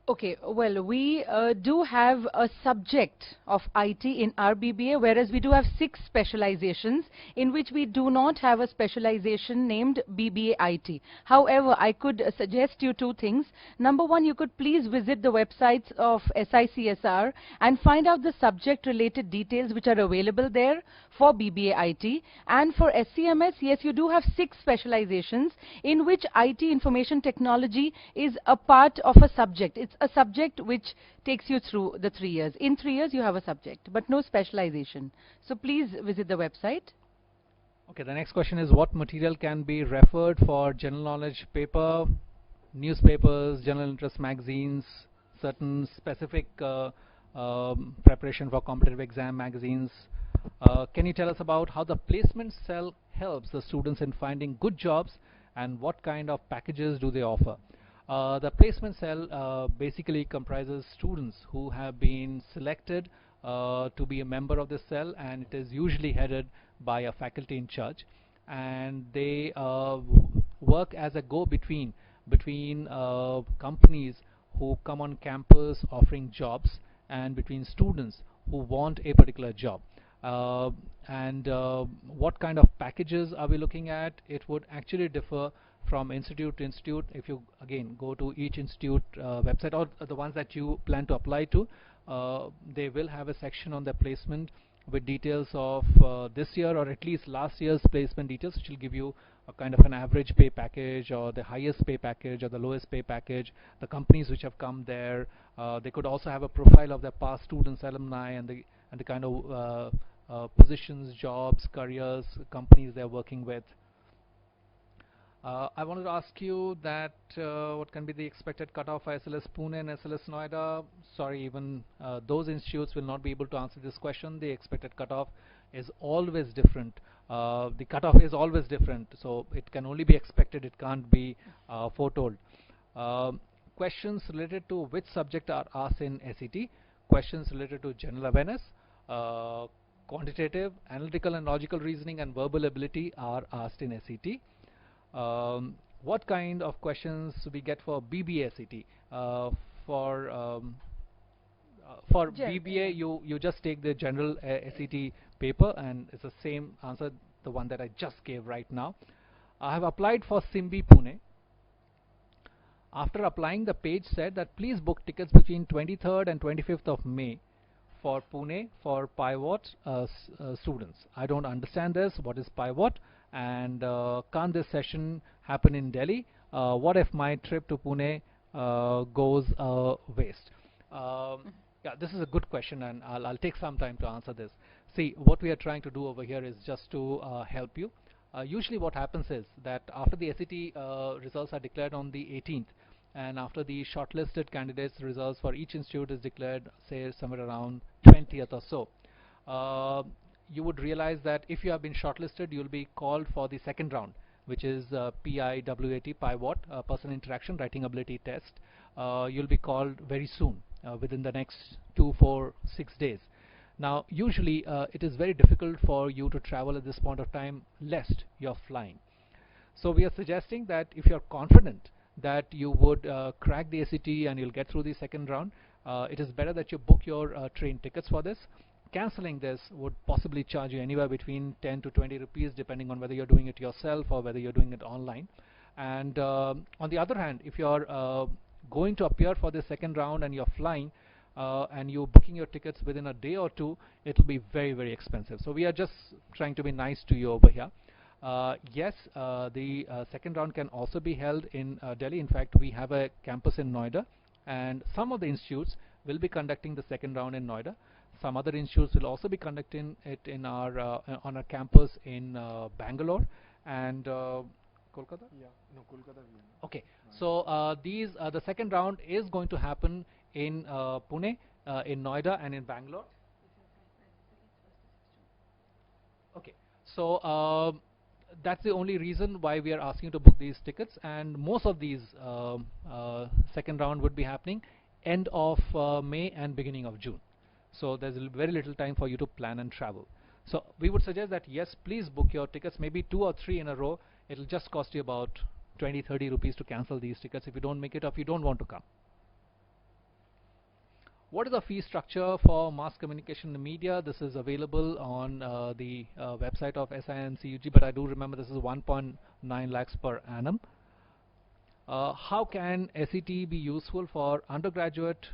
Okay, well, we do have a subject of IT in our BBA, whereas we do have 6 specializations in which we do not have a specialization named BBA IT. However, I could suggest you 2 things. Number 1, you could please visit the websites of SICSR and find out the subject related details which are available there for BBA IT. And for SCMS, yes, you do have 6 specializations in which IT information technology is a part of a subject. It's a subject which takes you through the 3 years. In 3 years you have a subject, but no specialization. So please visit the website. Okay, the next question is, what material can be referred for general knowledge paper, newspapers, general interest magazines, certain specific preparation for competitive exam magazines? Can you tell us about how the placement cell helps the students in finding good jobs, and what kind of packages do they offer? The placement cell basically comprises students who have been selected to be a member of the cell, and it is usually headed by a faculty in charge, and they work as a go-between between companies who come on campus offering jobs and between students who want a particular job. And what kind of packages are we looking at? It would actually differ from institute to institute. If you again go to each institute website, or the ones that you plan to apply to, they will have a section on their placement with details of this year or at least last year's placement details, which will give you a kind of an average pay package, or the highest pay package, or the lowest pay package, the companies which have come there. They could also have a profile of their past students, alumni, and the kind of positions, jobs, careers, companies they're working with. I wanted to ask you that what can be the expected cutoff for SLS Pune and SLS Noida? Sorry, even those institutes will not be able to answer this question. The expected cutoff is always different. The cutoff is always different, so it can only be expected, it can't be foretold. Questions related to which subject are asked in SET? Questions related to general awareness, quantitative, analytical and logical reasoning, and verbal ability are asked in SET. What kind of questions we get for BBA SET? For BBA, you just take the general SET paper, and it's the same answer, the one that I just gave right now. I have applied for Symbi Pune. After applying, the page said that please book tickets between 23rd and 25th of May for Pune for pivot students. I don't understand this. What is pivot? And can't this session happen in Delhi? What if my trip to Pune goes waste? Yeah, this is a good question, and I'll take some time to answer this. See, what we are trying to do over here is just to help you. Usually what happens is that after the SET results are declared on the 18th, and after the shortlisted candidates results for each institute is declared, say somewhere around 20th or so, you would realize that if you have been shortlisted, you'll be called for the second round, which is PIWAT, pivot, person interaction writing ability test. You'll be called very soon, within the next 2, 4, 6 days. Now usually it is very difficult for you to travel at this point of time lest you're flying. So we are suggesting that if you're confident that you would crack the SET and you'll get through the second round, it is better that you book your train tickets for this. Cancelling this would possibly charge you anywhere between 10 to 20 rupees, depending on whether you're doing it yourself or whether you're doing it online. And on the other hand, if you're going to appear for the second round and you're flying and you're booking your tickets within a day or two, it will be very, very expensive. So we are just trying to be nice to you over here. Yes, the second round can also be held in Delhi. In fact, we have a campus in Noida, and some of the institutes will be conducting the second round in Noida. Some other institutes will also be conducting it in our on our campus in Bangalore and Kolkata. Yeah, no, Kolkata. Okay, so the second round is going to happen in Pune, in Noida, and in Bangalore. Okay, so that's the only reason why we are asking you to book these tickets, and most of these second round would be happening end of May and beginning of June. So there's very little time for you to plan and travel. So we would suggest that yes, please book your tickets, maybe 2 or 3 in a row. It'll just cost you about 20-30 rupees to cancel these tickets if you don't make it or if you don't want to come. What is the fee structure for mass communication and media? This is available on the website of SINCUG, but I do remember this is 1.9 lakhs per annum. How can SET be useful for undergraduate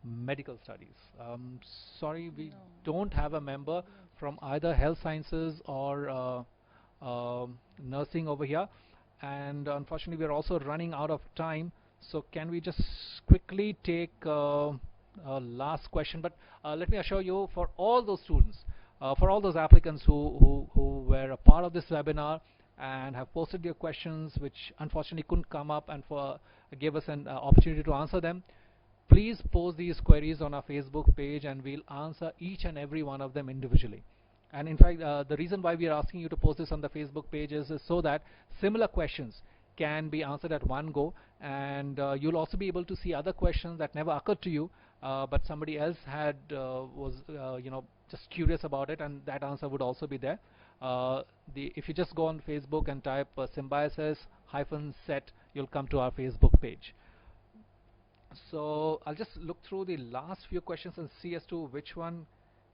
medical studies? Sorry, we don't have a member from either health sciences or nursing over here, and unfortunately we're also running out of time. So can we just quickly take last question? But let me assure you, for all those students, for all those applicants who were a part of this webinar and have posted their questions which unfortunately couldn't come up and gave us an opportunity to answer them, please post these queries on our Facebook page and we'll answer each and every one of them individually. And in fact, the reason why we are asking you to post this on the Facebook page is so that similar questions can be answered at one go, and you'll also be able to see other questions that never occurred to you, but somebody else had was just curious about it, and that answer would also be there. If you just go on Facebook and type Symbiosis -set, you'll come to our Facebook page. So I'll just look through the last few questions and see as to which one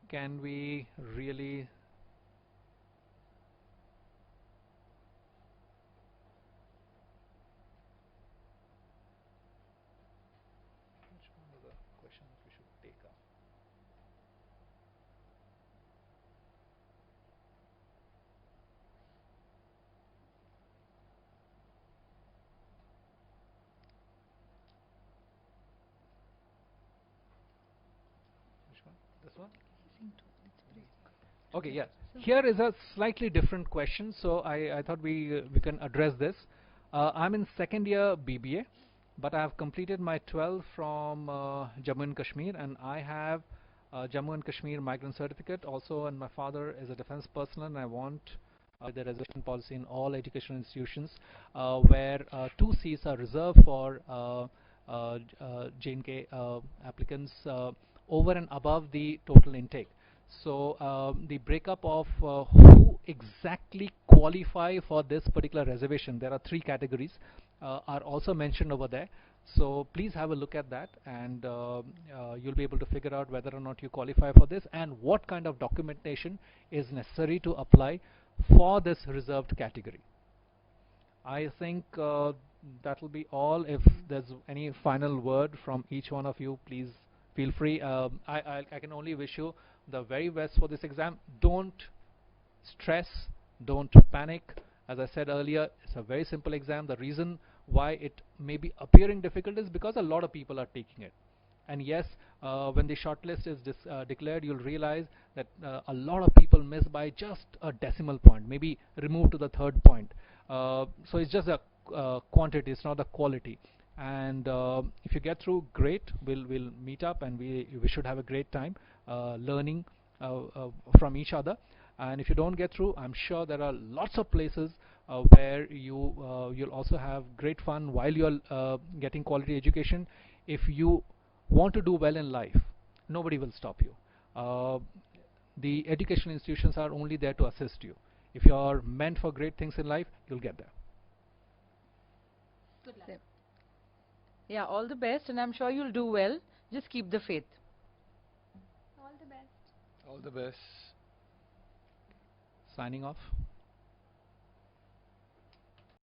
can we really. Which one are the questions we should take up? Which one? This one? Okay, yeah. Here is a slightly different question, so I thought we can address this. I'm in second year BBA, but I have completed my 12 from Jammu and Kashmir, and I have Jammu and Kashmir migrant certificate also, and my father is a defense personnel, and I want the reservation policy in all educational institutions where 2 seats are reserved for J&K applicants over and above the total intake. So the breakup of who exactly qualify for this particular reservation, there are 3 categories, are also mentioned over there. So please have a look at that, and you'll be able to figure out whether or not you qualify for this and what kind of documentation is necessary to apply for this reserved category. I think that will be all. If there's any final word from each one of you, please feel free. I can only wish you the very best for this exam. Don't stress, don't panic. As I said earlier, it's a very simple exam. The reason why it may be appearing difficult is because a lot of people are taking it. And yes, when the shortlist is declared, you'll realize that a lot of people miss by just a decimal point, maybe remove to the 3rd point. So it's just a quantity, it's not the quality. And if you get through, great. We'll meet up, and we should have a great time learning from each other. And if you don't get through, I'm sure there are lots of places where you'll also have great fun while you're getting quality education. If you want to do well in life, nobody will stop you. The educational institutions are only there to assist you. If you are meant for great things in life, you'll get there. Good luck. Yeah, all the best, and I'm sure you'll do well. Just keep the faith. All the best. All the best. Signing off.